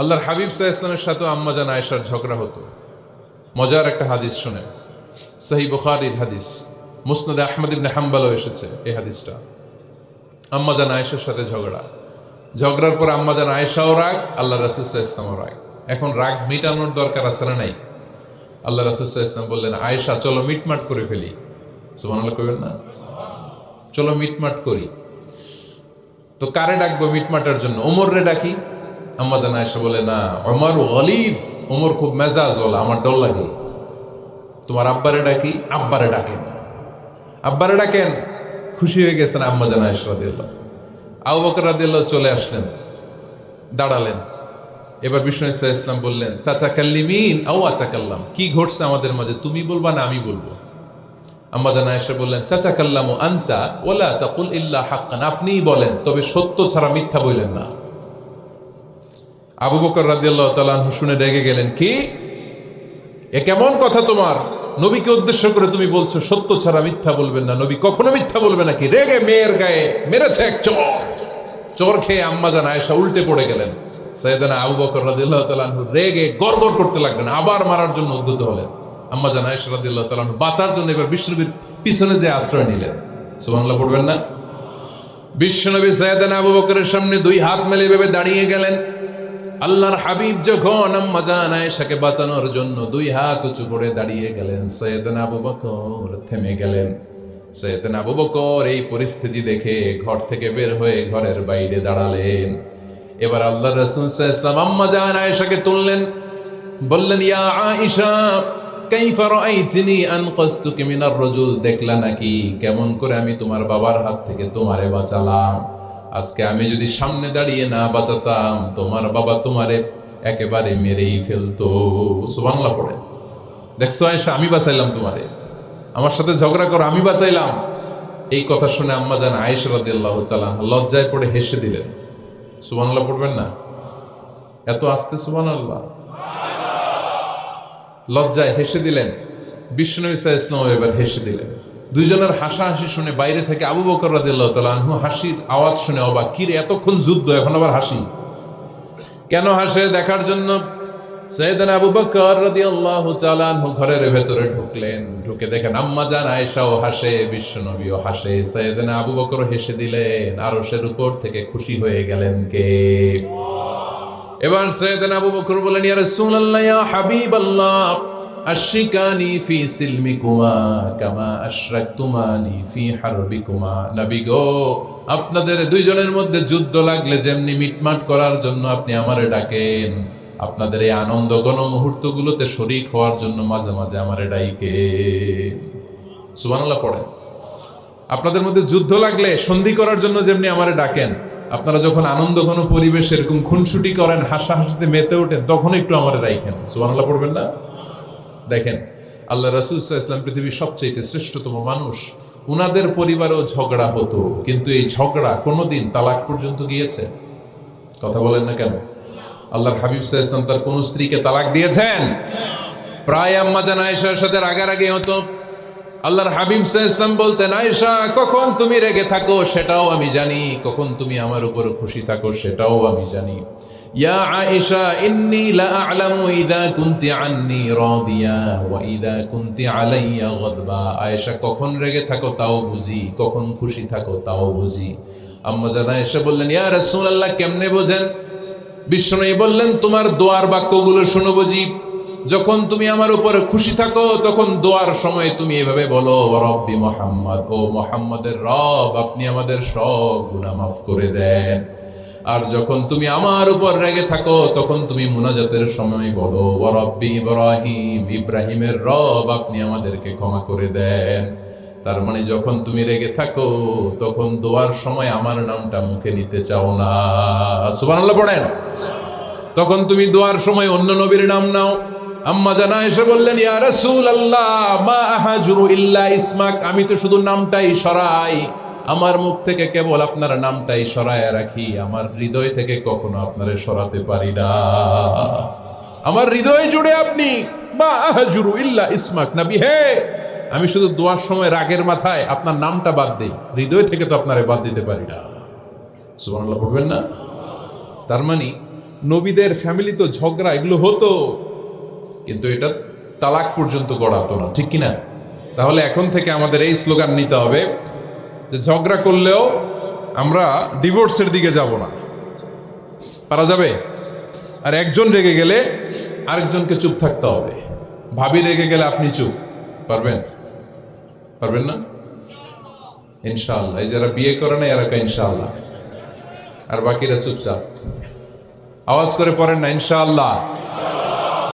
আল্লাহর হাবিব সাল্লাল্লাহু আলাইহি ওয়াসাল্লামের সাথে আম্মা জান আয়েশার ঝগড়া হতো। মজার একটা হাদিস শুনেন, সহিহ বুখারীর হাদিস, মুসনাদে আহমদ ইবনে হাম্বলও এসেছে এই হাদিসটা। আম্মা জান আয়েশার সাথে ঝগড়ার পর আম্মা জান আয়েশাও রাগ, আল্লাহ রাসূল সাল্লাল্লাহু আলাইহি ওয়াসাল্লামও রাগ। এখন রাগ মিটানোর দরকার আছে না নাই? আল্লাহ রাসূল সাল্লাল্লাহু আলাইহি ওয়াসাল্লাম বললেন, আয়েশা চলো মিটমাট করে ফেলি। সুবহানাল্লাহ কইবেন না? চলো মিটমাট করি। তো কারে ডাকবো মিটমাটার জন্য? ওমর রে ডাকি। আম্মা জান আয়েশা বলে, না, ওমর গলিফ, ওমর খুব মেজাজ বলা, আমার ডর লাগে। তোমার আব্বারে ডাকি। আব্বারে ডাকেন, আব্বারে ডাকেন। খুশি হয়ে গেছেন আম্মা জান আয়েশা রাদিয়াল্লাহু। আবু বকর রাদিয়াল্লাহু চলে আসলেন, দাঁড়ালেন। এবার বিষ্ণু সাল্লাল্লাহু আলাইহি ওয়াসাল্লাম বললেন, তাতাকাল্লিমিন আও আতাকাল্লাম, কি ঘটছে আমাদের মাঝে, তুমি বলবা না আমি বলবো? আম্মা জান আয়েশা বললেন, তাতাকাল্লামু আনতা ওয়ালা তাকুল ইল্লা হাক্কান, আপনিই বলেন তবে সত্য ছাড়া মিথ্যা বললেন না। আবু বকর রাদিয়াল্লাহু তাআলা আনহু শুনে রেগে গেলেন, কি এ কেমন কথা তোমার? নবীকে উদ্দেশ্য করে তুমি বলছো সত্য ছাড়া মিথ্যা বলবেন না, নবী কখনো মিথ্যা বলবে নাকি? রেগে মেয়ের গায়ে মেরেছে এক চোর খেয়ে আম্মা জান আয়েশা উল্টে পড়ে গেলেন। সাইয়েদনা আবু বকর রাদিয়াল্লাহু তাআলা আনহু রেগে গড়গড় করতে লাগলেন, আবার মারার জন্য উদ্যত হলেন। আম্মা জান আয়েশা রাদিয়াল্লাহু তাআলা আনহু বাঁচার জন্য এবার বিশ্বনবীর পিছনে যে আশ্রয় নিলেন। সুবহানাল্লাহ পড়বেন না? বিশ্বনবী সাইয়েদনা আবু বকরের সামনে দুই হাত মেলে ভেবে দাঁড়িয়ে গেলেন। আল্লাহর হাবিব যখন আম্মা জান আয়েশাকে বাঁচানোর জন্য দুই হাত উঁচু করে দাঁড়িয়ে গেলেন, সাইয়েদনা আবু বকর থেমে গেলেন। সাইয়েদনা আবু বকর এই পরিস্থিতি দেখে ঘর থেকে বের হয়ে ঘরের বাইরে দাঁড়ালেন। এবার আল্লাহর রাসূল সাল্লাল্লাহু আলাইহি ওয়াসাল্লাম আম্মা জান আয়েশাকে তুললেন, বললেন, ইয়া আয়েশা কাইফা রাআইতিনি আনকাসতুকি মিনার রাজুল, দেখলা নাকি কেমন করে আমি তোমার বাবার হাত থেকে তোমারে বাঁচালাম? আজকে আমি যদি সামনে দাঁড়িয়ে না বাঁচাতাম, তোমার বাবা তোমারে একেবারে মেরেই ফেলতো। সুবহানাল্লাহ পড়ে। দেখছো আয়েশা, আমি বাঁচাইলাম তোমারে, আমার সাথে ঝগড়া করো, আমি বাঁচাইলাম। এই কথা শুনে আম্মা জান আয়েশা রাদিয়াল্লাহু তাআলা লজ্জায় পড়ে হেসে দিলেন। সুবহানাল্লাহ পড়বেন না? এত আস্তে সুবহানাল্লাহ। লজ্জায় হেসে দিলেন। বিশ্বনবী সাল্লাল্লাহু আলাইহি ওয়াসাল্লাম এবার হেসে দিলেন। দুইজনের হাসাহাসি শুনে বাইরে থেকে আবু বকর রাদিয়াল্লাহু তাআলা আনহু হাসির আওয়াজ শুনে অবাক, কি রে এতক্ষণ যুদ্ধ, এখন আবার হাসি কেন? হাসে দেখার জন্য সাইয়েদনা আবু বকর রাদিয়াল্লাহু তাআলা আনহু ঘরের ভেতরে ঢুকলেন। ঢুকে দেখেন আম্মা জান আয়েশাও হাসে, বিশ্বনবীও হাসে, সাইয়েদনা আবু বকর হেসে দিলেন। আরশের উপর থেকে খুশি হয়ে গেলেন কে? এবার সাইয়েদনা আবু বকর বলেন, ইয়া রাসূলুল্লাহ, ইয়া হাবিবাল্লাহ, আশরিকানি ফি সিলমিকুমা কামা আশরাকতুমানি ফি হারবিকুমা। নবী গো, আপনাদের দুইজনের মধ্যে যুদ্ধ লাগলে যেমনি মিটমাট করার জন্য আপনি আমারে ডাকেন, আপনাদের এই আনন্দ ঘন মুহূর্তগুলোতে শরীক হওয়ার জন্য মাঝে মাঝে আমারে ডাকেন। সুবহানাল্লাহ পড়েন। আপনাদের মধ্যে যুদ্ধ লাগলে সন্ধি করার জন্য যেমনি আমারে ডাকেন, আপনারা যখন আনন্দ ঘন পরিবেশ এরকম খুনসুটি করেন, হাসাহাসিতে মেতে ওঠেন, তখন একটু আমারে রাখেন। সুবহানাল্লাহ পড়বেন না? দেখেন আল্লাহ রাসূল সাল্লাল্লাহু আলাইহি ওয়াসাল্লাম পৃথিবীর সবচেয়ে শ্রেষ্ঠতম মানুষ, উনাদের পরিবারেও ঝগড়া হতো, কিন্তু এই ঝগড়া কোনোদিন তালাক পর্যন্ত গিয়েছে? কথা বলেন না কেন? আল্লাহর হাবিব সাল্লাল্লাহু আলাইহি ওয়াসাল্লাম তার কোন স্ত্রীকে তালাক দিয়েছেন? প্রায় আম্মা জান আয়েশার সাথে রাগারাগি হতো। আল্লাহর হাবিব সাল্লাল্লাহু আলাইহি ওয়াসাল্লাম বলতেন, আয়েশা কখন তুমি রেগে থাকো সেটাও আমি জানি, কখন তুমি আমার উপর খুশি থাকো সেটাও আমি জানি। ইয়া আয়েশা ইন্নী লা আ'লামু ইযা কুনতি আন্নী রাদিয়া ওয়া ইযা কুনতি আলাইয়া গাদবা। আয়েশা কখন রেগে থাকো তাও বুঝি, কখন খুশি থাকো তাও বুঝি। আম্মা জান আয়েশা বললেন, ইয়া রাসূলুল্লাহ কেমনে বোঝেন? বিশ্বনবী বললেন, তোমার দোয়ার বাক্যগুলো শুনো বুঝি। যখন তুমি আমার উপরে খুশি থাকো তখন দোয়ার সময় তুমি এভাবে বলো, রব্বি মুহাম্মদ, ও মুহাম্মদের রব, আপনি আমাদের সব গুনাহ মাফ করে দেন। আর যখন তুমি আমার উপর রেগে থাকো তখন তুমি মুনাজাতের সময় বলো, রব্বি ইব্রাহিম, ইব্রাহিমের রব, আপনি আমাদেরকে ক্ষমা করে দেন। তার মানে যখন তুমি রেগে থাকো তখন দোয়ার সময় আমার নামটা মুখে নিতে চাও না। সুবহানাল্লাহ পড়েন। তখন তুমি দোয়ার সময় অন্য নবীর নাম নাও। আম্মা জান আয়েশা বললেন, ইয়া রাসূলুল্লাহ, মা আহাজুরু ইল্লা ইসমাক, আমি তো শুধু নামটাই সরাই, আমার মুখ থেকে কেবল আপনার নামটাই সরায় রাখি, আমার হৃদয় থেকে কখনো আপনারে সরাতে পারি না। আমার হৃদয় জুড়ে আপনি, মা আহাজুরু ইল্লা ইসমাক, নবী হে, আমি শুধু দোয়ার সময় রাগের মাথায় আপনার নামটা বাদ দেই, হৃদয় থেকে তো আপনারে বাদ দিতে পারি না। সুবহানাল্লাহ পড়বেন না? তার মানে নবীদের ফ্যামিলি তো ঝগড়া এগুলো হতো, কিন্তু এটা তালাক পর্যন্ত গড়াতো না, ঠিক কিনা? তাহলে এখন থেকে আমাদের এই স্লোগান নিতে হবে যে ঝগড়া করলেও আমরা ডিভোর্সের দিকে যাব না। পারা যাবে? আর একজন রেগে গেলে আরেকজনকে চুপ থাকতে হবে। ভাবি রেগে গেলে আপনি চুপ, পারবেন? পারবেন না? ইনশাআল্লাহ। এই যারা বিয়ে করে না এরা ইনশাআল্লাহ, আর বাকিরা চুপচাপ। আওয়াজ করে পড়েন না ইনশাআল্লাহ।